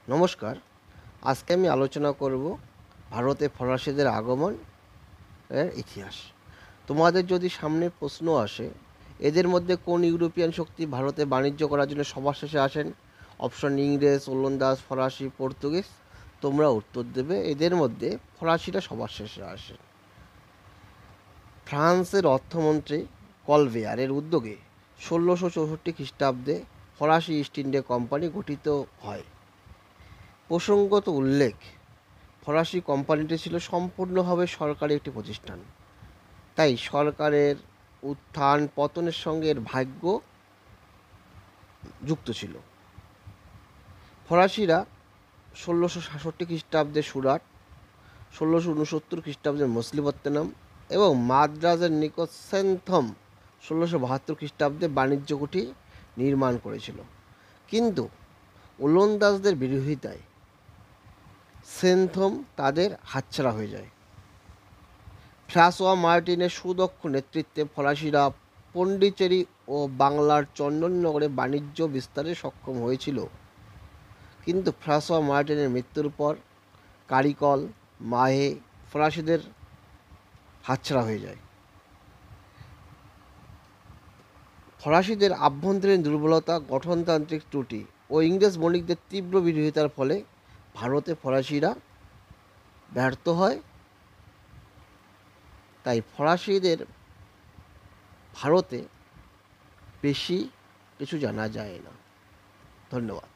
নমস্কার। আজকে আমি আলোচনা করব ভারতে ফরাসিদের আগমন এর ইতিহাস। তোমাদের যদি সামনে প্রশ্ন আসে, এদের মধ্যে কোন ইউরোপিয়ান শক্তি ভারতে বাণিজ্য করার জন্য সবার শেষে আসেন? অপশন ইংরেজ, ওলন্দাজ, ফরাসি, পর্তুগিজ। তোমরা উত্তর দেবে এদের মধ্যে ফরাসিরা সবার শেষে আসেন। ফ্রান্সের অর্থমন্ত্রী কলভেয়ারের উদ্যোগে 1664 খ্রিস্টাব্দে ফরাসি ইস্ট ইন্ডিয়া কোম্পানি গঠিত হয়। প্রসঙ্গত উল্লেখ, ফরাসি কোম্পানিটি ছিল সম্পূর্ণভাবে সরকারি একটি প্রতিষ্ঠান, তাই সরকারের উত্থান পতনের সঙ্গে এর ভাগ্য যুক্ত ছিল। ফরাসিরা 1667 খ্রিস্টাব্দে সুরাট, 1669 খ্রিস্টাব্দে মছলিপত্তনম এবং মাদ্রাজের নিকট সেন্থম 1672 খ্রিস্টাব্দে বাণিজ্য কুঠি নির্মাণ করেছিল, কিন্তু ওলন্দাজদের বিরোধিতায় সেন্থম তাদের হাতছাড়া হয়ে যায়। ফ্রাঁসোয়া মার্টিনের সুদক্ষ নেতৃত্বে ফরাসিরা পন্ডিচেরি ও বাংলার চন্দননগরে বাণিজ্য বিস্তারে সক্ষম হয়েছিল, কিন্তু ফ্রাঁসোয়া মার্টিনের মৃত্যুর পর কারিকল মাহে ফরাসিদের হাতছাড়া হয়ে যায়। ফরাসিদের আভ্যন্তরীণ দুর্বলতা, গঠনতান্ত্রিক ত্রুটি ও ইংরেজ বণিকদের তীব্র বিরোধিতার ফলে ভারতে ফরাসিরা ব্যর্থ হয়। তাই ফরাসিদের ভারতে বেশি কিছু জানা যায় না। ধন্যবাদ।